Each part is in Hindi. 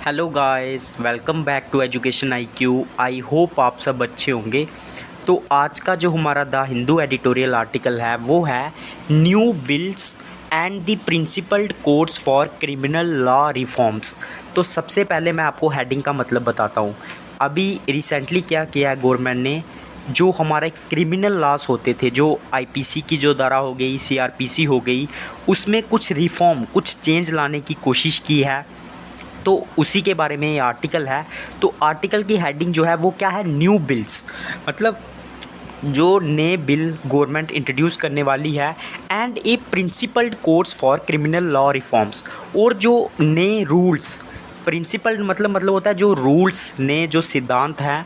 Hello guys, welcome back to education IQ। I hope आप सब अच्छे होंगे। तो आज का जो हमारा द हिंदू एडिटोरियल आर्टिकल है वो है new bills and the principled codes for criminal law reforms. तो सबसे पहले मैं आपको हेडिंग का मतलब बताता हूँ। अभी रिसेंटली क्या किया है गवर्नमेंट ने, जो हमारे क्रिमिनल लॉस होते थे, जो IPC की जो धारा हो गई, CRPC हो गई, उसमें कुछ रिफॉर्म, कुछ चेंज लाने की कोशिश की है। तो उसी के बारे में ये आर्टिकल है। तो आर्टिकल की हेडिंग जो है वो क्या है, न्यू बिल्स, मतलब जो नए बिल गवर्नमेंट इंट्रोड्यूस करने वाली है, and A principled codes for criminal law reforms. और जो नए रूल्स, प्रिंसिपल्ड मतलब होता है जो रूल्स, नए जो सिद्धांत हैं,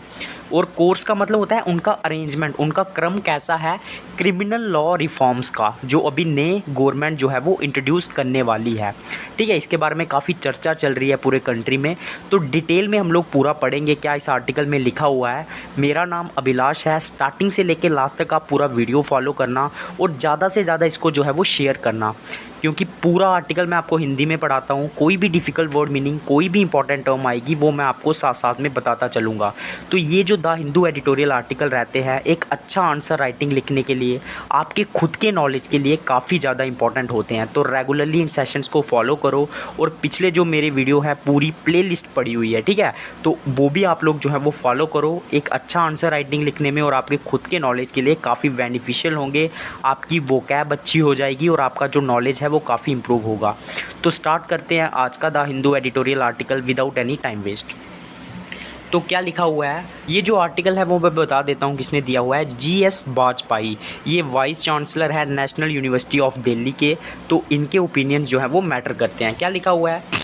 और कोर्स का मतलब होता है उनका अरेंजमेंट, उनका क्रम कैसा है क्रिमिनल लॉ रिफॉर्म्स का, जो अभी नए गवर्नमेंट जो है वो इंट्रोड्यूस करने वाली है। ठीक है, इसके बारे में काफ़ी चर्चा चल रही है पूरे कंट्री में। तो डिटेल में हम लोग पूरा पढ़ेंगे क्या इस आर्टिकल में लिखा हुआ है। मेरा नाम अभिलाष है। स्टार्टिंग से लेकर लास्ट तक आप पूरा वीडियो फॉलो करना और ज़्यादा से ज़्यादा इसको जो है वो शेयर करना, क्योंकि पूरा आर्टिकल मैं आपको हिंदी में पढ़ाता हूँ। कोई भी डिफ़िकल्ट वर्ड मीनिंग, कोई भी इंपॉर्टेंट टर्म आएगी वो मैं आपको साथ साथ में बताता चलूँगा। तो ये जो द हिंदू एडिटोरियल आर्टिकल रहते हैं, एक अच्छा आंसर राइटिंग लिखने के लिए, आपके खुद के नॉलेज के लिए काफ़ी ज़्यादा इंपॉर्टेंट होते हैं। तो रेगुलरली इन सेशंस को फॉलो करो, और पिछले जो मेरे वीडियो है पूरी प्लेलिस्ट पड़ी हुई है, ठीक है, तो वो भी आप लोग जो है वो फॉलो करो। एक अच्छा आंसर राइटिंग लिखने में और आपके खुद के नॉलेज के लिए काफ़ी बेनिफिशियल होंगे। आपकी वोकैब अच्छी हो जाएगी और आपका जो नॉलेज है वो काफ़ी इंप्रूव होगा। तो स्टार्ट करते हैं आज का the Hindu editorial article without any time waste. तो क्या लिखा हुआ है, ये जो आर्टिकल है वो मैं बता देता हूँ किसने दिया हुआ है। GS वाजपेयी, ये वाइस चांसलर है नेशनल यूनिवर्सिटी ऑफ दिल्ली के। तो इनके ओपिनियन जो है वो मैटर करते हैं। क्या लिखा हुआ है,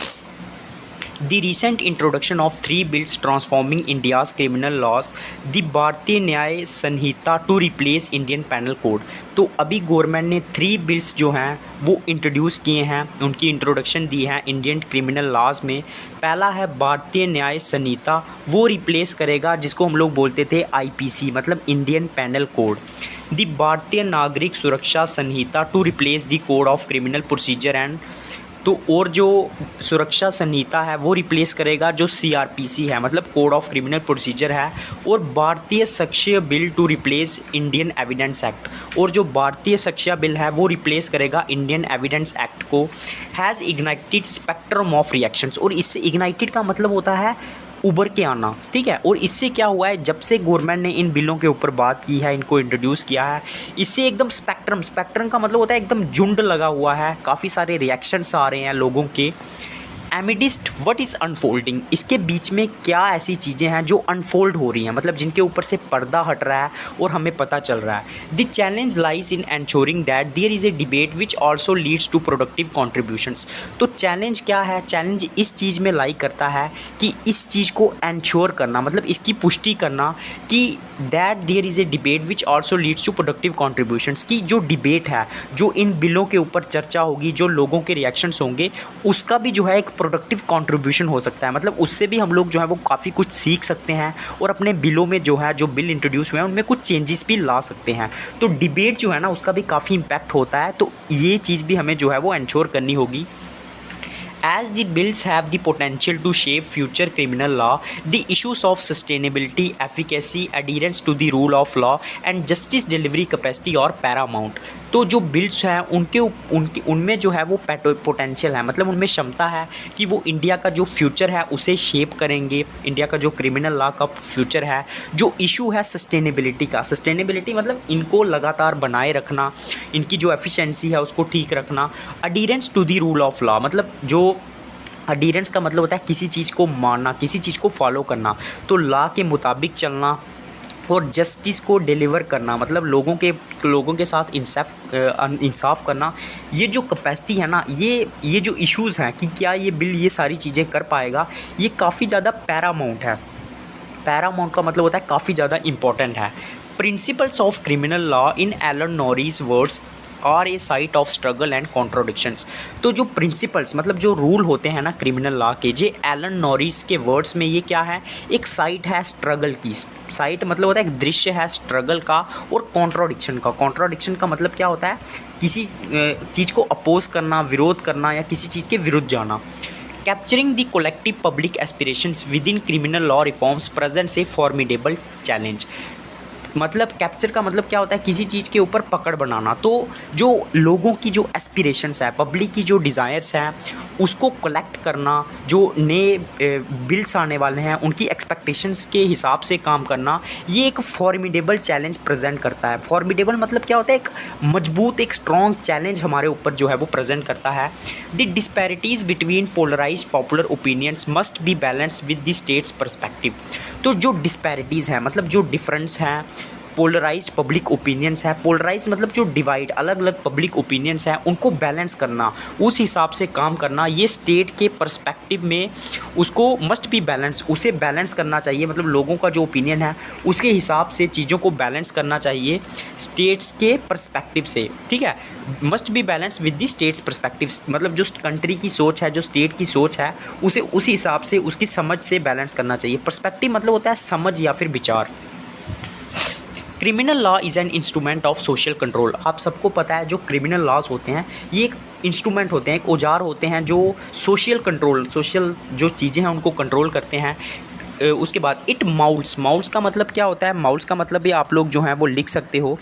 The recent introduction of 3 bills transforming India's criminal laws, the भारतीय न्याय संहिता to replace Indian Penal Code। तो अभी गवर्नमेंट ने 3 बिल्स जो हैं वो इंट्रोड्यूस किए हैं, उनकी इंट्रोडक्शन दी है इंडियन क्रिमिनल लॉज में। पहला है भारतीय न्याय संहिता, वो रिप्लेस करेगा जिसको हम लोग बोलते थे IPC, मतलब Indian panel code. The Bharatiya Nagarik Suraksha Sanhita to replace the code of criminal procedure and, तो और जो सुरक्षा संहिता है वो रिप्लेस करेगा जो CRPC है, मतलब कोड ऑफ क्रिमिनल प्रोसीजर है। और Bharatiya Sakshya bill to replace Indian Evidence Act, और जो भारतीय साक्ष्य बिल है वो रिप्लेस करेगा इंडियन एविडेंस एक्ट को। Has ignited spectrum of reactions, और इससे इग्नाइटेड का मतलब होता है उभर के आना, ठीक है। और इससे क्या हुआ है, जब से गवर्नमेंट ने इन बिलों के ऊपर बात की है, इनको इंट्रोड्यूस किया है, इससे एकदम स्पेक्ट्रम का मतलब होता है एकदम झुंड लगा हुआ है, काफ़ी सारे रिएक्शंस आ रहे हैं लोगों के। एमिडिस्ट व्हाट इज़ अनफोल्डिंग, इसके बीच में क्या ऐसी चीज़ें हैं जो अनफोल्ड हो रही हैं, मतलब जिनके ऊपर से पर्दा हट रहा है और हमें पता चल रहा है। The challenge lies in ensuring that there is a debate which also leads to productive contributions. तो चैलेंज क्या है, चैलेंज इस चीज़ में लाई करता है कि इस चीज़ को एंश्योर करना, मतलब इसकी पुष्टि करना कि that there is a debate which also leads to productive contributions, की जो डिबेट है, जो इन बिलों के ऊपर चर्चा होगी, जो लोगों के रिएक्शंस होंगे, उसका भी जो है एक प्रोडक्टिव कंट्रीब्यूशन हो सकता है। मतलब उससे भी हम लोग जो है वो काफ़ी कुछ सीख सकते हैं और अपने बिलों में जो है, जो बिल इंट्रोड्यूस हुए हैं उनमें कुछ चेंजेस भी ला सकते हैं। तो डिबेट जो है ना उसका भी काफ़ी इम्पैक्ट होता है। तो ये चीज़ भी हमें जो है वो एंश्योर करनी होगी। As the bills have the potential to shape future criminal law, the issues of sustainability, efficacy, adherence to the rule of law and justice delivery capacity और paramount। तो जो बिल्स हैं उनमें जो है वो पोटेंशियल है, मतलब उनमें क्षमता है कि वो इंडिया का जो फ्यूचर है उसे शेप करेंगे। इंडिया का जो क्रिमिनल लॉ का फ्यूचर है, जो इशू है सस्टेनेबिलिटी का, सस्टेनेबिलिटी मतलब इनको लगातार बनाए रखना, इनकी जो एफिशिएंसी है उसको ठीक रखना। Adherence to the rule of law, मतलब जो अडीरेंस का मतलब होता है किसी चीज़ को मानना, किसी चीज़ को फॉलो करना, तो लॉ के मुताबिक चलना। और जस्टिस को डिलीवर करना, मतलब लोगों के साथ इंसाफ करना। ये जो कैपेसिटी है ना, ये जो इश्यूज़ हैं कि क्या ये बिल ये सारी चीज़ें कर पाएगा, ये काफ़ी ज़्यादा पैरामाउंट है। पैरामाउंट का मतलब होता है काफ़ी ज़्यादा इंपॉर्टेंट है। Principles of criminal law in Alan Norrie's words are a site of struggle and contradictions. तो जो प्रिंसिपल्स मतलब जो रूल होते हैं ना क्रिमिनल लॉ के, जे एलन नॉरिस के वर्ड्स में ये क्या है, एक साइट है स्ट्रगल की। साइट मतलब होता है एक दृश्य है स्ट्रगल का और कॉन्ट्रोडिक्शन का। कॉन्ट्रोडिक्शन का मतलब क्या होता है, किसी चीज़ को अपोज करना, विरोध करना या किसी चीज़ के विरुद्ध जाना। Capturing the collective public aspirations with in criminal law reforms presents A formidable challenge. मतलब कैप्चर का मतलब क्या होता है, किसी चीज़ के ऊपर पकड़ बनाना। तो जो लोगों की जो एस्पिरेशंस है, पब्लिक की जो डिज़ायर्स हैं, उसको कलेक्ट करना, जो नए बिल्स आने वाले हैं उनकी एक्सपेक्टेशंस के हिसाब से काम करना, ये एक फॉर्मिडेबल चैलेंज प्रेजेंट करता है। फॉर्मिडेबल मतलब क्या होता है, एक मजबूत, एक स्ट्रॉन्ग चैलेंज हमारे ऊपर जो है वो प्रेजेंट करता है। The disparities between polarised popular opinions must be balance with the state's perspective. तो जो डिस्पैरिटीज़ हैं, मतलब जो डिफरेंस हैं, पोलराइज्ड पब्लिक ओपिनियंस है, पोलराइज मतलब जो डिवाइड, अलग अलग पब्लिक ओपिनियंस हैं, उनको बैलेंस करना, उस हिसाब से काम करना, ये स्टेट के पर्सपेक्टिव में उसको मस्ट बी बैलेंस, उसे बैलेंस करना चाहिए। मतलब लोगों का जो ओपिनियन है उसके हिसाब से चीज़ों को बैलेंस करना चाहिए स्टेट्स के पर्सपेक्टिव से, ठीक है। Must be balance with the state's perspective, मतलब जो कंट्री की सोच है, जो स्टेट की सोच है, उसे उस हिसाब से, उसकी समझ से बैलेंस करना चाहिए। पर्सपेक्टिव मतलब होता है समझ या फिर विचार। Criminal law is an instrument of social control. आप सबको पता है जो क्रिमिनल लॉज होते हैं ये एक इंस्ट्रूमेंट होते हैं, एक औजार होते हैं जो सोशल कंट्रोल, सोशल जो चीज़ें हैं उनको कंट्रोल करते हैं। उसके बाद इट माउल्स, माउल्स का मतलब क्या होता है, माउल्स का मतलब भी आप लोग जो हैं वो लिख सकते हो।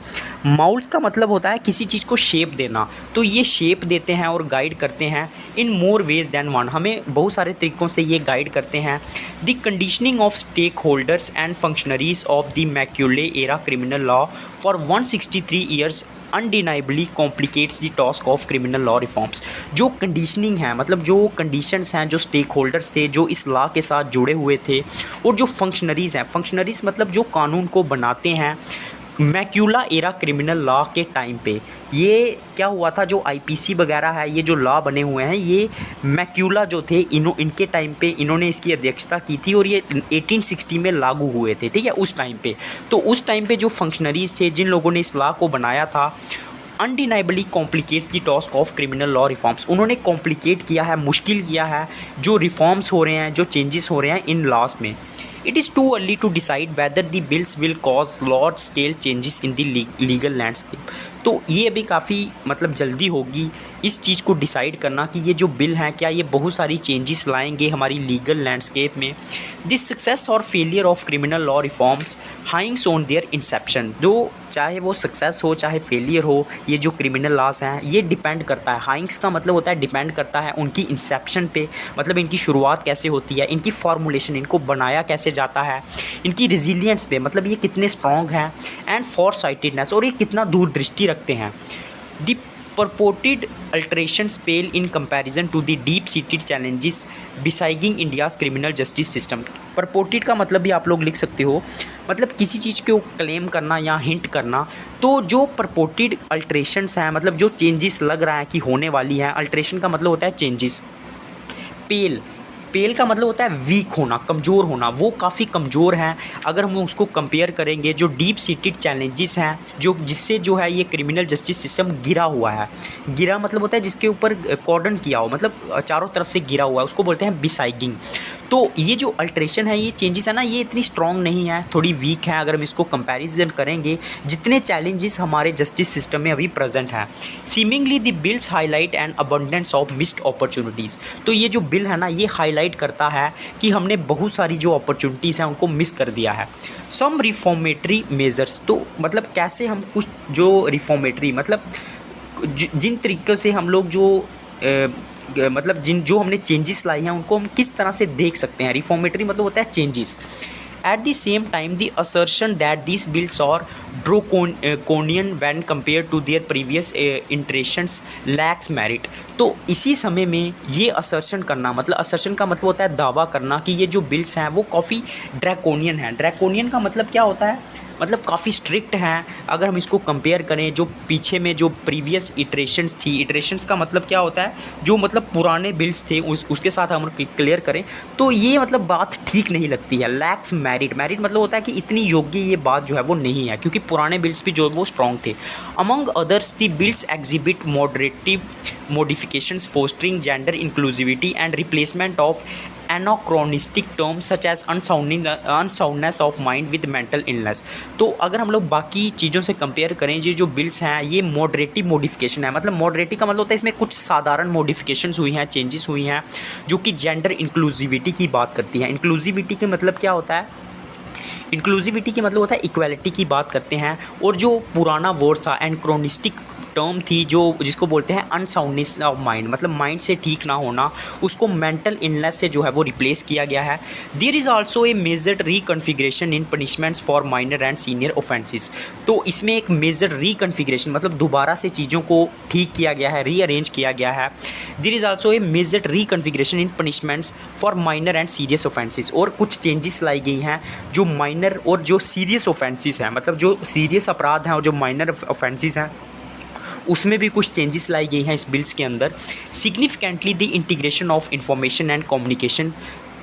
माउल्स का मतलब होता है किसी चीज़ को शेप देना। तो ये शेप देते हैं और गाइड करते हैं in more ways than one, हमें बहुत सारे तरीक़ों से ये गाइड करते हैं। The conditioning of stakeholders and functionaries of the Macaulay era criminal law for 163 years undeniably complicates the task of criminal law reforms. जो कंडीशनिंग है, मतलब जो कंडीशंस हैं, जो स्टेक होल्डर्स थे जो इस लॉ के साथ जुड़े हुए थे, और जो फंक्शनरीज़ हैं, फंक्शनरीज़ मतलब जो कानून को बनाते हैं, मैक्यूला एरा क्रिमिनल लॉ के टाइम पे ये क्या हुआ था, जो आईपीसी वगैरह है, ये जो लॉ बने हुए हैं, ये मैक्यूला जो थे इनके टाइम पे इन्होंने इसकी अध्यक्षता की थी और ये 1860 में लागू हुए थे, ठीक है, उस टाइम पे। तो उस टाइम पे जो फंक्शनरीज़ थे, जिन लोगों ने इस लॉ को बनाया था, undeniably complicates the task of criminal law reforms, उन्होंने कॉम्प्लिकेट किया है, मुश्किल किया है जो रिफॉर्म्स हो रहे हैं, जो चेंजेस हो रहे हैं इन लॉज में। It is too early to decide whether the bills will cause large scale changes in the legal landscape। तो ये अभी काफ़ी मतलब जल्दी होगी इस चीज़ को डिसाइड करना कि ये जो बिल हैं क्या ये बहुत सारी चेंजेस लाएंगे हमारी लीगल लैंडस्केप में। दिस सक्सेस और failure of criminal law reforms hinges on their inception, जो चाहे वो सक्सेस हो चाहे फेलियर हो, ये जो क्रिमिनल लॉज हैं ये डिपेंड करता है, हाइंग्स का मतलब होता है डिपेंड करता है उनकी इंसेप्शन पे, मतलब इनकी शुरुआत कैसे होती है, इनकी फॉर्मुलेशन, इनको बनाया कैसे जाता है, इनकी रेजिलियंस पे, मतलब ये कितने स्ट्रॉन्ग हैं, एंड फॉर साइटेडनेस, और ये कितना दूरदृष्टि रखते हैं। The purported alterations pale in comparison to the deep-seated challenges besiging India's criminal justice system। purported का मतलब भी आप लोग लिख सकते हो, मतलब किसी चीज़ को क्लेम करना या हिंट करना। तो जो purported alterations हैं, मतलब जो चेंजेस लग रहा है कि होने वाली हैं, अल्ट्रेशन का मतलब होता है चेंजेस। पेल, पेल का मतलब होता है वीक होना, कमज़ोर होना, वो काफ़ी कमज़ोर हैं अगर हम उसको कंपेयर करेंगे जो डीप सीटेड चैलेंजेस हैं, जो जिससे जो है ये क्रिमिनल जस्टिस सिस्टम गिरा हुआ है। गिरा मतलब होता है जिसके ऊपर कॉर्डन किया हो, मतलब चारों तरफ से गिरा हुआ है, उसको बोलते हैं बिसाइगिंग। तो ये जो अल्ट्रेशन है, ये चेंजेस है ना, ये इतनी स्ट्रॉन्ग नहीं है, थोड़ी वीक है अगर हम इसको कंपैरिजन करेंगे जितने चैलेंजेस हमारे जस्टिस सिस्टम में अभी प्रेजेंट हैं। Seemingly the bills highlight and abundance of missed opportunities. तो ये जो बिल है ना ये हाईलाइट करता है कि हमने बहुत सारी जो अपॉर्चुनिटीज़ हैं उनको मिस कर दिया है। सम रिफॉर्मेटरी मेजर्स, तो मतलब कैसे हम कुछ जो रिफॉर्मेटरी मतलब जिन तरीक़ों से हम लोग जो मतलब जो हमने चेंजेस लाई हैं उनको हम किस तरह से देख सकते हैं। रिफॉर्मेटरी मतलब होता है changes. At the same time the assertion that this bills are draconian when compare to their previous iterations lacks merit. तो इसी समय में ये असर्शन करना, मतलब असर्शन का मतलब होता है दावा करना कि ये जो बिल्स हैं वो काफ़ी ड्रैकोनियन हैं। ड्रैकोनियन का मतलब क्या होता है, मतलब काफ़ी स्ट्रिक्ट हैं अगर हम इसको कंपेयर करें जो पीछे में जो प्रीवियस इटरेशंस थी। इटरेशंस का मतलब क्या होता है, जो मतलब पुराने बिल्स थे उसके साथ हम क्लियर करें तो ये मतलब बात ठीक नहीं लगती है। लैक्स मेरिट, मेरिट मतलब होता है कि इतनी योग्य ये बात जो है वो नहीं है, क्योंकि पुराने बिल्स भी जो वो स्ट्रॉन्ग थे। Among others the bills exhibit moderative modifications fostering gender inclusivity and replacement of anachronistic terms such as unsoundness of mind with mental illness. तो अगर हम लोग बाकी चीज़ों से कंपेयर करें, ये जो बिल्स हैं ये मॉडरेटिव मॉडिफिकेशन है। मतलब मॉडरेटिव का मतलब होता है इसमें कुछ साधारण मॉडिफिकेशंस हुई हैं, चेंजेस हुई हैं, जो कि जेंडर इंक्लूसिविटी की बात करती हैं। इंक्लूसिविटी के मतलब क्या होता है? इंक्लूसिविटी की मतलब होता है इक्वालिटी की बात करते हैं। और जो पुराना वर्ड था एनक्रोनिस्टिक टर्म थी, जो जिसको बोलते हैं अनसाउंडनेस ऑफ माइंड, मतलब माइंड से ठीक ना होना, उसको मेंटल इलनेस से जो है वो रिप्लेस किया गया है। There is also a measured reconfiguration in punishments for minor and senior offences. तो इसमें एक मेजर्ड रिकन्फिग्रेशन मतलब दोबारा से चीज़ों को ठीक किया गया है, रीअरेंज किया गया है। There is also a measured reconfiguration in punishments for minor and serious offences. और कुछ चेंजेस लाई गई हैं जो माइनर और जो सीरियस ऑफेंसेस हैं, मतलब जो सीरियस अपराध हैं और जो माइनर ऑफेंसेस हैं उसमें भी कुछ चेंजेस लाई गई हैं इस बिल्स के अंदर। Significantly the integration of information and communication.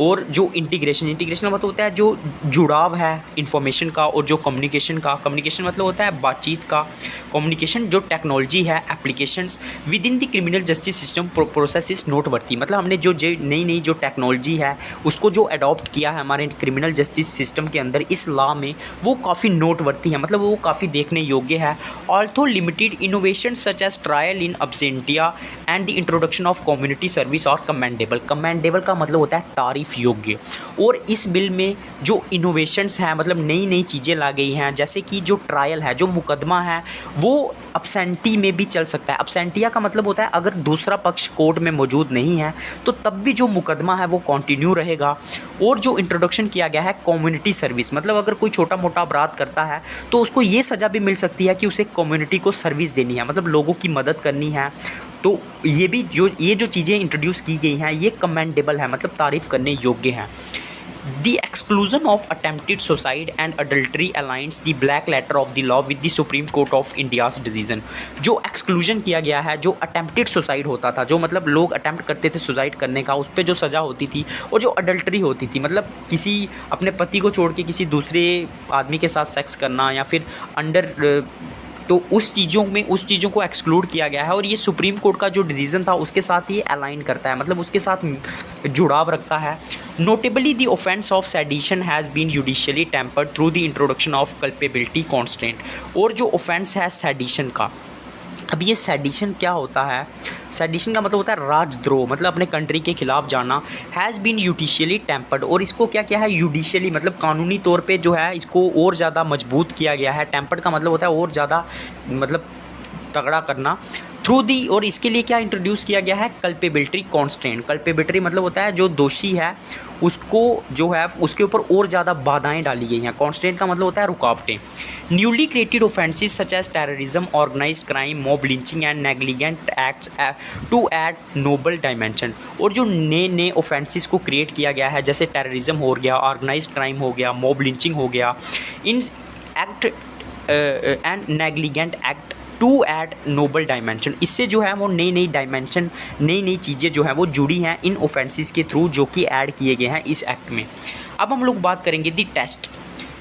और जो इंटीग्रेशन मतलब होता है जो जुड़ाव है इंफॉर्मेशन का और जो कम्युनिकेशन का। कम्युनिकेशन मतलब होता है बातचीत का। कम्युनिकेशन जो टेक्नोलॉजी है, applications with in the criminal justice system process is noteworthy. मतलब हमने जो नई जो टेक्नोलॉजी है उसको जो अडॉप्ट किया है हमारे क्रिमिनल जस्टिस सिस्टम के अंदर इस लॉ में, वो काफ़ी नोटवर्थी है, मतलब वो काफ़ी देखने योग्य है। Although limited innovation such as trial in absentia and the introduction of community service are commendable. Commendable का मतलब होता है तारीफ योग्य। और इस बिल में जो इनोवेशंस हैं, मतलब नई चीज़ें ला गई हैं, जैसे कि जो ट्रायल है, जो मुकदमा है, वो अब्सेंटी में भी चल सकता है। अब्सेंटिया का मतलब होता है अगर दूसरा पक्ष कोर्ट में मौजूद नहीं है तो तब भी जो मुकदमा है वो कंटिन्यू रहेगा। और जो इंट्रोडक्शन किया गया है कम्युनिटी सर्विस, मतलब अगर कोई छोटा मोटा अपराध करता है तो उसको ये सज़ा भी मिल सकती है कि उसे कम्युनिटी को सर्विस देनी है, मतलब लोगों की मदद करनी है। तो ये जो चीज़ें इंट्रोड्यूस की गई हैं ये कमेंडेबल है, मतलब तारीफ़ करने योग्य हैं। The exclusion of attempted suicide and adultery aligns the black letter of the law with the Supreme Court of India's decision। जो एक्सक्लूजन किया गया है, जो अटेम्प्टेड सुसाइड होता था, जो मतलब लोग अटेम्प्ट करते थे सुसाइड करने का, उस पर जो सज़ा होती थी, और जो अडल्ट्री होती थी मतलब किसी अपने पति को छोड़ के किसी दूसरे आदमी के साथ सेक्स करना या फिर तो उस चीज़ों को एक्सक्लूड किया गया है। और ये सुप्रीम कोर्ट का जो डिसीजन था उसके साथ ये अलाइन करता है, मतलब उसके साथ जुड़ाव रखता है। Notably the offence of sedition has been judicially tempered through the introduction of culpability constant. और जो ऑफेंस है सेडिशन का, अब ये सेडिशन क्या होता है? सेडिशन का मतलब होता है राजद्रोह, मतलब अपने कंट्री के खिलाफ जाना। हैज़ बीन जुडिशियली टेम्पर्ड, और इसको क्या है जुडिशियली मतलब कानूनी तौर पे जो है इसको और ज़्यादा मजबूत किया गया है। टेम्पर्ड का मतलब होता है और ज़्यादा मतलब तगड़ा करना। थ्रू दी, और इसके लिए क्या इंट्रोड्यूस किया गया है? Culpability constant. कल्पेबिलिटी मतलब होता है जो दोषी है उसको जो है उसके ऊपर और ज़्यादा बाधाएं डाली गई हैं। कॉन्स्टेंट का मतलब होता है रुकावटें। Newly created offences such as terrorism, organised crime, mob lynching and negligent acts to add noble dimension. और जो नए ऑफेंसेस को क्रिएट किया गया है, जैसे टेररिज्म हो गया, ऑर्गेनाइज्ड क्राइम हो गया, मॉब लिंचिंग हो गया, in act and negligent act to add noble dimension, इससे जो है वो नई डायमेंशन, नई चीज़ें जो हैं वो जुड़ी हैं इन ऑफेंसेस के थ्रू, जो कि ऐड किए गए हैं इस एक्ट में। अब हम लोग बात करेंगे दी test.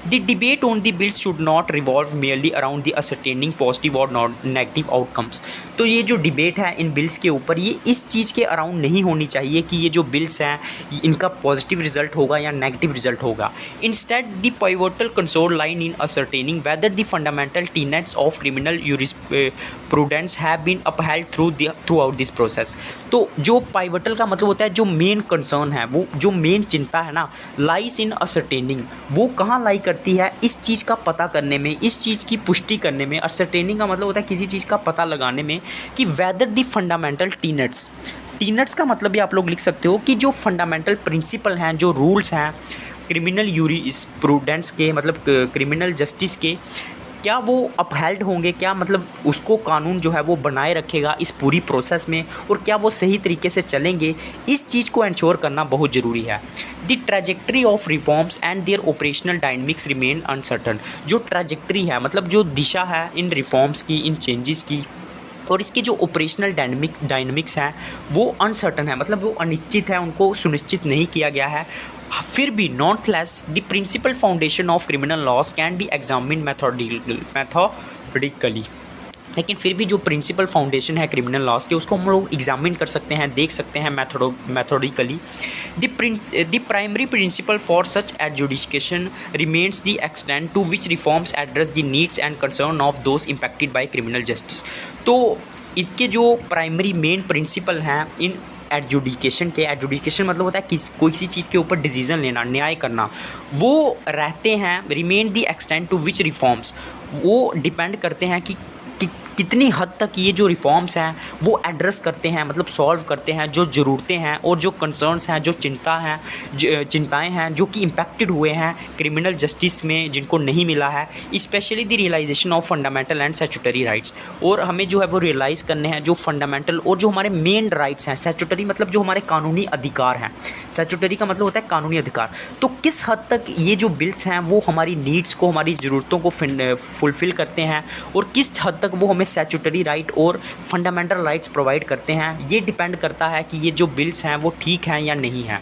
The debate on the bills should not revolve merely around the ascertaining positive or negative outcomes। तो ये जो डिबेट है इन बिल्स के ऊपर, ये इस चीज़ के अराउंड नहीं होनी चाहिए कि ये जो बिल्स हैं इनका पॉजिटिव रिजल्ट होगा या नेगेटिव रिजल्ट होगा। Instead the pivotal console line in ascertaining whether the fundamental tenets of criminal jurisprudence have been upheld throughout this process. तो जो पाइवटल का मतलब होता है जो मेन कंसर्न है, वो जो मेन चिंता है ना, लाइस इन असर्टेनिंग, वो कहाँ लाई करती है? इस चीज़ का पता करने में, इस चीज़ की पुष्टि करने में। असर्टेनिंग का मतलब होता है किसी चीज़ का पता लगाने में कि वेदर द फंडामेंटल टीनेट्स का मतलब भी आप लोग लिख सकते हो कि जो फंडामेंटल प्रिंसिपल हैं, जो रूल्स हैं क्रिमिनल यूरिस्प्रूडेंस के, मतलब क्रिमिनल जस्टिस के, क्या वो अपहेल्ड होंगे, क्या मतलब उसको कानून जो है वो बनाए रखेगा इस पूरी प्रोसेस में, और क्या वो सही तरीके से चलेंगे, इस चीज़ को इंश्योर करना बहुत ज़रूरी है। The trajectory of reforms and their operational dynamics remain uncertain. जो ट्रैजेक्टरी है, मतलब जो दिशा है इन रिफॉर्म्स की, इन चेंजेस की, और इसके जो ऑपरेशनल डायनामिक्स हैं वो अनसर्टन है, मतलब वो अनिश्चित है, उनको सुनिश्चित नहीं किया गया है। फिर भी nonetheless the principal foundation of criminal laws can be examine methodically. लेकिन फिर भी जो प्रिंसिपल फाउंडेशन है क्रिमिनल लॉज के, उसको हम लोग एग्जामिन कर सकते हैं, देख सकते हैं मैथोडिकली। The primary principle for such adjudication remains the extent to which reforms address the needs and concern of those impacted by criminal justice। तो इसके जो प्राइमरी मेन प्रिंसिपल हैं इन एडजुडिकेशन के, एडजुडिकेशन मतलब होता है किसी चीज़ के ऊपर डिसीजन लेना, न्याय करना, वो रहते हैं remain the extent to which reforms, वो डिपेंड करते हैं कि कितनी हद तक ये जो रिफॉर्म्स हैं वो एड्रेस करते हैं, मतलब सॉल्व करते हैं जो ज़रूरतें हैं और जो कंसर्न्स हैं, जो चिंताएं हैं जो कि इम्पैक्टेड हुए हैं क्रिमिनल जस्टिस में, जिनको नहीं मिला है, specially the realisation of fundamental and statutory rights. और हमें जो है वो रियलाइज़ करने हैं जो फंडामेंटल और जो हमारे मेन राइट्स हैं। स्टैट्यूटरी मतलब जो हमारे कानूनी अधिकार हैं, स्टैट्यूटरी का मतलब होता है कानूनी अधिकार। तो किस हद तक ये जो बिल्स हैं वो हमारी नीड्स को, हमारी ज़रूरतों को फुलफ़िल करते हैं और किस हद तक वो हमें स्टैट्यूटरी राइट और फंडामेंटल राइट्स प्रोवाइड करते हैं, ये डिपेंड करता है कि ये जो बिल्स हैं वो ठीक हैं या नहीं हैं।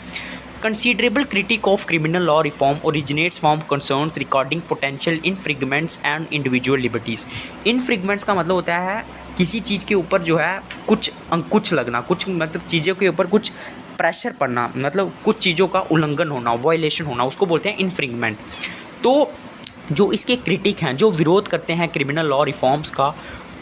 Considerable critic of criminal law reform originates from concerns regarding potential infringements and individual liberties. Infringements का मतलब होता है किसी चीज़ के ऊपर जो है कुछ अंकुश लगना, कुछ मतलब चीज़ों के ऊपर कुछ प्रेशर पड़ना, मतलब कुछ चीज़ों का उल्लंघन होना, वायलेशन होना, उसको बोलते हैं इन्फ्रिंगमेंट। तो जो इसके क्रिटिक हैं, जो विरोध करते हैं क्रिमिनल लॉ रिफॉर्म्स का,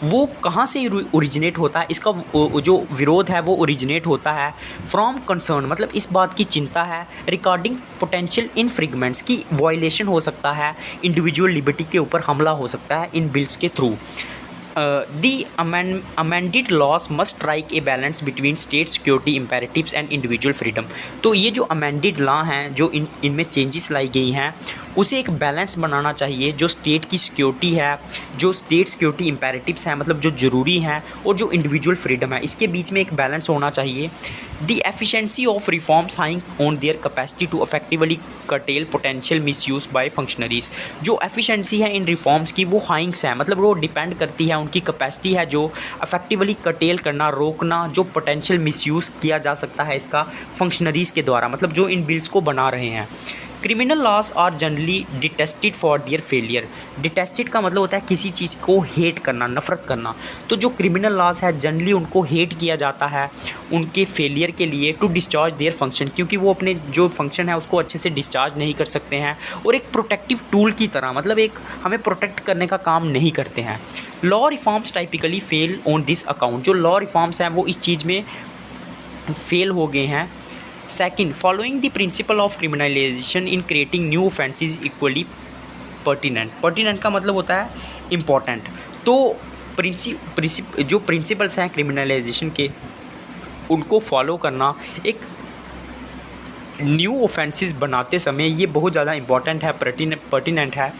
वो कहाँ से ओरिजिनेट होता है? इसका जो विरोध है वो ओरिजिनेट होता है फ्रॉम कंसर्न, मतलब इस बात की चिंता है रिगार्डिंग पोटेंशियल इन्फ्रिंगमेंट्स की वायलेशन हो सकता है, इंडिविजुअल लिबर्टी के ऊपर हमला हो सकता है इन बिल्स के through. The amended laws must strike a balance between state security imperatives and individual freedom। तो ये जो amended law हैं, जो इनमें चेंजेस लाई गई हैं, उसे एक बैलेंस बनाना चाहिए। जो स्टेट की सिक्योरिटी है, जो स्टेट सिक्योरिटी इम्पेरेटिव्स हैं, मतलब जो ज़रूरी हैं, और जो इंडिविजुअल फ्रीडम है, इसके बीच में एक बैलेंस होना चाहिए। The efficiency of reforms hinge on their capacity to effectively curtail potential misuse by functionaries. जो एफिशिएंसी है इन रिफॉर्म्स की वो हाइंग्स है, मतलब वो डिपेंड करती है, उनकी कैपेसिटी है जो इफेक्टिवली कर्टेल करना, रोकना, जो पोटेंशियल मिसयूज़ किया जा सकता है इसका फंक्शनरीज़ के द्वारा, मतलब जो इन बिल्स को बना रहे हैं। Criminal laws are generally detested for their failure. Detested का मतलब होता है किसी चीज़ को हेट करना, नफ़रत करना। तो जो क्रिमिनल लॉज है जनरली उनको हेट किया जाता है उनके फेलियर के लिए, टू डिस्चार्ज देयर फंक्शन, क्योंकि वो अपने जो फंक्शन है उसको अच्छे से डिस्चार्ज नहीं कर सकते हैं, और एक प्रोटेक्टिव टूल की तरह, मतलब एक हमें प्रोटेक्ट करने का काम नहीं करते हैं। Law reforms typically fell on this account. जो लॉ रिफॉर्म्स हैं वो इस चीज़ में फेल हो गए हैं। Second, following the principle of criminalization in creating new offences equally pertinent। pertinent का मतलब होता है important। तो जो प्रिंसिपल्स हैं क्रिमिनलाइजेशन के, उनको फॉलो करना एक न्यू ऑफेंसेस बनाते समय ये बहुत ज़्यादा इंपॉर्टेंट है, पर्टिनेंट है।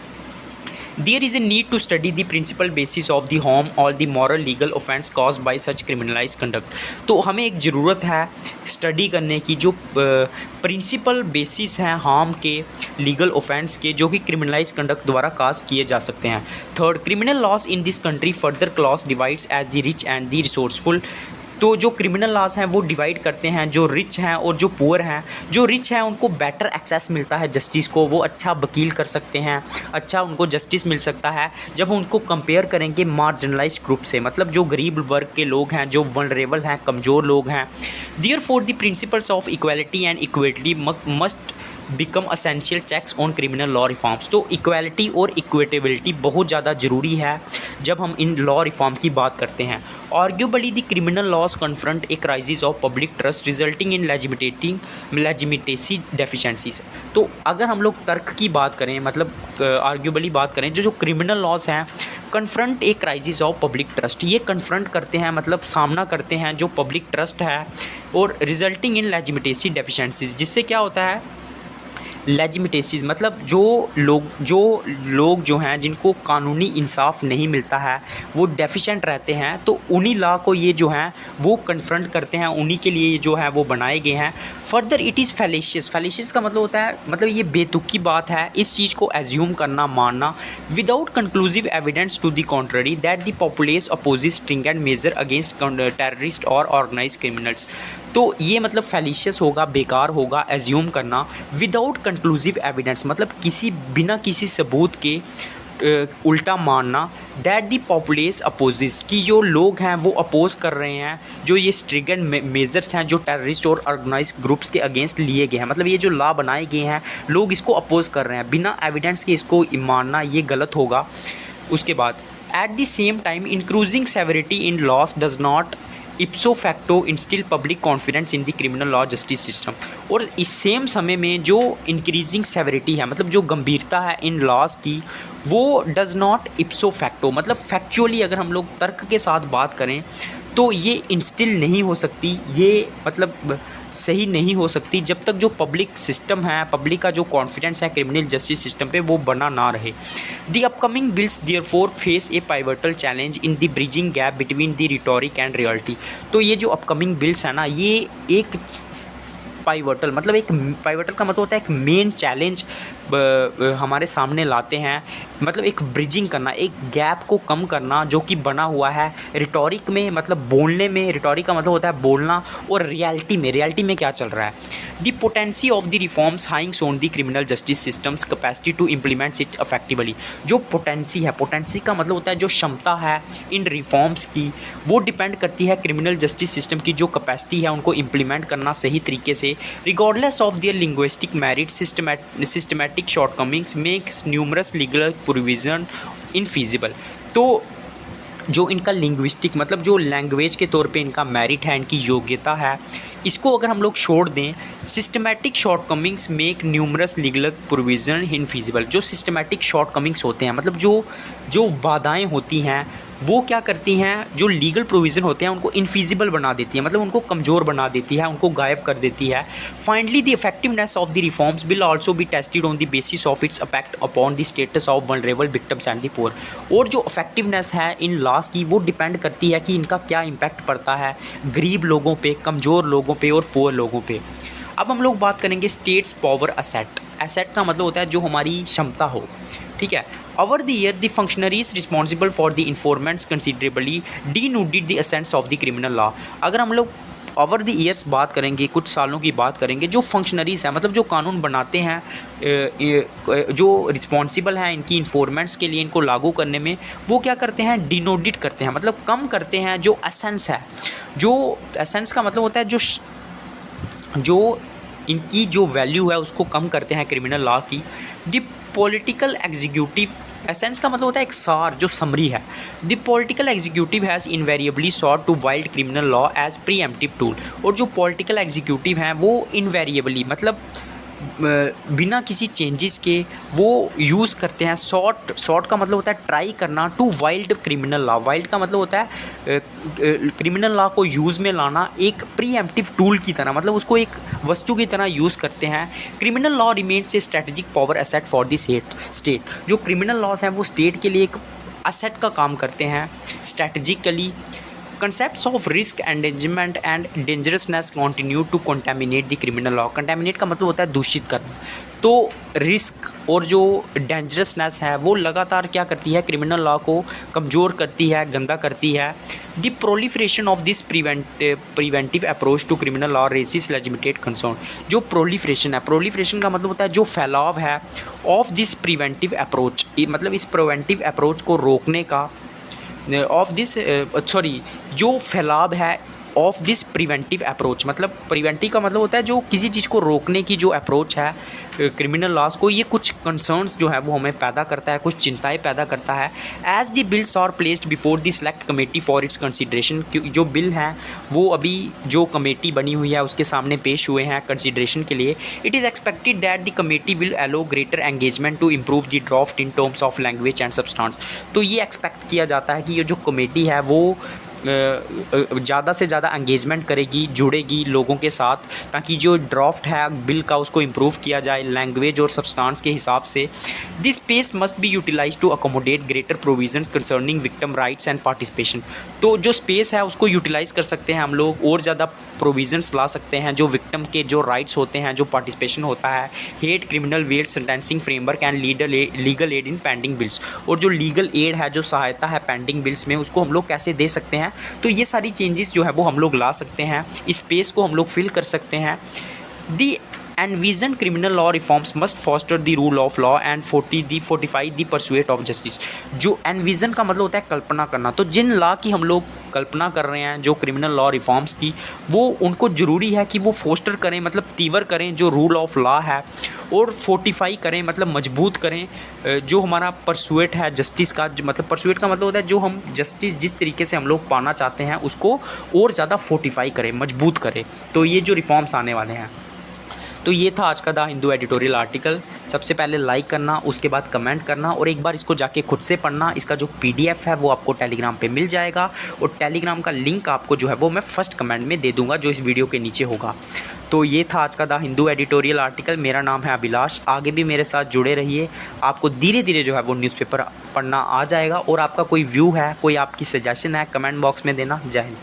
There is a need to study the principal basis of the harm or the moral legal offence caused by such criminalized conduct। तो हमें एक ज़रूरत है स्टडी करने की जो प्रिंसिपल बेसिस हैं हार्म के, लीगल ऑफेंस के, जो कि क्रिमिनलाइज कंडक्ट द्वारा काज किए जा सकते हैं। Third, criminal laws in this country further class divides as the rich and the resourceful. तो जो क्रिमिनल लॉस हैं वो डिवाइड करते हैं जो रिच हैं और जो पुअर हैं। जो रिच हैं उनको बेटर एक्सेस मिलता है जस्टिस को, वो अच्छा वकील कर सकते हैं, अच्छा उनको जस्टिस मिल सकता है जब उनको कंपेयर करेंगे मार्जिनलाइज्ड ग्रुप से, मतलब जो गरीब वर्ग के लोग हैं, जो वल्नरेबल हैं, कमज़ोर लोग हैं। Therefore the principles of equality and equity must become essential checks on criminal law reforms. तो इक्वालिटी और इक्विटेबिलिटी बहुत ज़्यादा ज़रूरी है जब हम इन लॉ रिफॉर्म की बात करते हैं। Arguably the criminal laws confront a crisis of public trust resulting in legitimacy deficiencies. तो अगर हम लोग तर्क की बात करें, मतलब आर्ग्यूबली बात करें, जो क्रिमिनल लॉज हैं confront a crisis of public trust, ये कन्फ्रंट करते हैं, मतलब सामना करते हैं जो पब्लिक ट्रस्ट है, और रिजल्टिंग इन लेजिटिमेसी डेफिशिएंसीज, जिससे क्या होता है लेजिटिमेसीज, मतलब जो लोग जो हैं जिनको कानूनी इंसाफ नहीं मिलता है, वो डेफिशिएंट रहते हैं, तो उन्हीं लॉ को ये जो हैं वो कन्फ्रंट करते हैं, उन्हीं के लिए जो है वो बनाए गए हैं। Further it is fallacious. Fallacious का मतलब होता है, मतलब ये बेतुकी बात है, इस चीज़ को एज्यूम करना, मानना without conclusive evidence to the contrary that the populace opposes stringent measure against terrorist और ऑर्गेनाइज्ड क्रिमिनल्स। तो ये मतलब फैलिशियस होगा, बेकार होगा एज्यूम करना विदाउट कंक्लूसिव एविडेंस, मतलब बिना किसी सबूत के उल्टा मानना दैट दी पॉपुलेस अपोजिस, कि जो लोग हैं वो अपोज कर रहे हैं जो ये स्ट्रिगन मेजर्स हैं जो टेररिस्ट और ऑर्गेनाइज ग्रुप्स के अगेंस्ट लिए गए हैं। मतलब ये जो लॉ बनाए गए हैं लोग इसको अपोज कर रहे हैं बिना एविडेंस के, इसको मानना ये गलत होगा। उसके बाद eight the same time increasing severity in loss does not इप्सो facto instil public confidence in the criminal law justice system. और इस सेम समय में जो इंक्रीजिंग सेवेरिटी है, मतलब जो गंभीरता है इन लॉस की, वो डज़ नॉट इप्सो फैक्टो, मतलब फैक्चुअली अगर हम लोग तर्क के साथ बात करें तो ये इंस्टिल नहीं हो सकती, ये मतलब सही नहीं हो सकती जब तक जो पब्लिक सिस्टम है, पब्लिक का जो कॉन्फिडेंस है क्रिमिनल जस्टिस सिस्टम पे वो बना ना रहे। The upcoming bills therefore face A pivotal challenge in the bridging gap between the rhetoric and reality. तो ये जो अपकमिंग बिल्स है ना, ये एक पाइवटल, मतलब एक पाइवटल का मतलब होता है एक मेन चैलेंज हमारे सामने लाते हैं। मतलब एक ब्रिजिंग करना, एक गैप को कम करना जो कि बना हुआ है रिटोरिक में, मतलब बोलने में, रिटोरिक का मतलब होता है बोलना, और रियलिटी में क्या चल रहा है। The potency of the reforms hinges on the criminal justice system's capacity to implements it effectively. जो पोटेंसी है, पोटेंसी का मतलब होता है जो क्षमता है इन रिफॉर्म्स की, वो डिपेंड करती है क्रिमिनल जस्टिस सिस्टम की जो कैपेसिटी है उनको इम्प्लीमेंट करना सही तरीके से, regardless of their linguistic merit, systematic shortcomings makes numerous legal provision infeasible. तो जो इनका लिंग्विस्टिक, मतलब जो लैंग्वेज के तौर पे इनका मेरिट है, इनकी योग्यता है, इसको अगर हम लोग छोड़ दें, systematic shortcomings make numerous legal provision infeasible. जो सिस्टमैटिक शॉर्टकमिंग्स होते हैं, मतलब जो बाधाएं होती हैं, वो क्या करती हैं, जो लीगल प्रोविज़न होते हैं उनको इनफीजिबल बना देती है, मतलब उनको कमज़ोर बना देती है, उनको गायब कर देती है। Finally the effectiveness of the reforms will also be tested on the basis of its effect upon the status of vulnerable victims and the poor. और जो इफेक्टिवनेस है इन लॉस की, वो डिपेंड करती है कि इनका क्या इम्पैक्ट पड़ता है गरीब लोगों पे, कमज़ोर लोगों पे और पुअर लोगों पे। अब हम लोग बात करेंगे स्टेट्स पावर असेट। एसेट का मतलब होता है जो हमारी क्षमता हो, ठीक है। Over the year the functionaries responsible for the enforcement considerably denuded the essence of the criminal law. अगर हम लोग ओवर द ईयर्स बात करेंगे, कुछ सालों की बात करेंगे, जो फंक्शनरीज हैं, मतलब जो कानून बनाते हैं, जो रिस्पॉन्सिबल हैं इनकी इन्फॉर्मेंट्स के लिए, इनको लागू करने में, वो क्या करते हैं, डिनोडिट करते हैं, मतलब कम करते हैं जो एसेंस है। जो एसेंस का मतलब होता है जो इनकी जो वैल्यू है उसको कम करते हैं क्रिमिनल लॉ की। द पॉलिटिकल एग्जीक्यूटिव, एसेंस का मतलब होता है एक सार, जो समरी है। The political executive has invariably sought to wield criminal law as pre-emptive tool. और जो पॉलिटिकल एग्जीक्यूटिव हैं वो इनवेरिएबली, मतलब बिना किसी चेंजेस के वो यूज़ करते हैं, सॉर्ट का मतलब होता है ट्राई करना, to wield criminal law. Wield का मतलब होता है क्रिमिनल लॉ को यूज़ में लाना एक प्रीएम्प्टिव टूल की तरह, मतलब उसको एक वस्तु की तरह यूज़ करते हैं। Criminal law remains A strategic power asset for the state. जो क्रिमिनल लॉज हैं वो स्टेट के लिए एक एसेट का काम करते हैं strategically. Concepts of risk endangerment and dangerousness continue to contaminate the criminal law. Contaminate का मतलब होता है दूषित करना। तो रिस्क और जो डेंजरसनेस है वो लगातार क्या करती है, क्रिमिनल लॉ को कमज़ोर करती है, गंदा करती है। The proliferation of this preventive approach to criminal law raises legitimate concern. जो प्रोलिफरेशन है, प्रोलिफरेशन का मतलब होता है जो फैलाव है ऑफ दिस प्रिवेंटिव अप्रोच, मतलब इस प्रिवेंटिव अप्रोच को रोकने का, जो फैलाव है ऑफ दिस प्रिवेंटिव अप्रोच। मतलब प्रिवेंटिव का मतलब होता है जो किसी चीज़ को रोकने की जो अप्रोच है क्रिमिनल लॉज को, ये कुछ कंसर्न्स जो है वो हमें पैदा करता है, कुछ चिंताएं पैदा करता है। As the bills are placed before the select committee for its consideration. जो बिल हैं वो अभी जो कमेटी बनी हुई है उसके सामने पेश हुए हैं कंसिडरेशन के लिए। It is expected that the committee will allow greater engagement to improve the draft in terms of language and substance. तो ये एक्सपेक्ट किया जाता है कि ये जो कमेटी है वो ज़्यादा से ज़्यादा एंगेजमेंट करेगी, जुड़ेगी लोगों के साथ, ताकि जो ड्राफ्ट है बिल का उसको इम्प्रूव किया जाए लैंग्वेज और सब्सटेंस के हिसाब से। This space must be utilise to accommodate greater provisions concerning victim rights and participation. तो जो स्पेस है उसको यूटिलाइज़ कर सकते हैं हम लोग, और ज़्यादा प्रोविजंस ला सकते हैं जो विक्टिम के जो राइट्स होते हैं, जो पार्टिसिपेशन होता है। Hate criminal weight sentencing framework and legal aid in pending bills. और जो लीगल एड है, जो सहायता है पेंडिंग बिल्स में, उसको हम लोग कैसे दे सकते हैं। तो ये सारी चेंजेस जो है वो हम लोग ला सकते हैं, इस स्पेस को हम लोग फिल कर सकते हैं। The envision criminal law reforms must foster the rule of law and 45 the pursuit of justice. जो एनविजन का मतलब होता है कल्पना करना, तो जिन लॉ की हम लोग कल्पना कर रहे हैं, जो क्रिमिनल लॉ रिफॉर्म्स की, वो उनको ज़रूरी है कि वो फोस्टर करें, मतलब तीवर करें जो रूल ऑफ लॉ है, और फोर्टिफाई करें मतलब मजबूत करें जो हमारा परसुएट है जस्टिस का। मतलब परसुएट का मतलब होता है जो हम जस्टिस जिस तरीके से हम लोग पाना चाहते हैं उसको और ज़्यादा फोर्टिफाई करें, मजबूत करें। तो ये जो रिफॉर्म्स आने वाले हैं। तो ये था आज का द हिंदू एडिटोरियल आर्टिकल। सबसे पहले लाइक करना, उसके बाद कमेंट करना, और एक बार इसको जाके खुद से पढ़ना। इसका जो पीडीएफ है वो आपको टेलीग्राम पे मिल जाएगा, और टेलीग्राम का लिंक आपको जो है वो मैं फर्स्ट कमेंट में दे दूंगा जो इस वीडियो के नीचे होगा। तो ये था आज का द हिंदू एडिटोरियल आर्टिकल। मेरा नाम है अभिलाष। आगे भी मेरे साथ जुड़े रहिए, आपको धीरे धीरे जो है वो न्यूज़पेपर पढ़ना आ जाएगा। और आपका कोई व्यू है, कोई आपकी सजेशन है, कमेंट बॉक्स में देना। जय हिंद।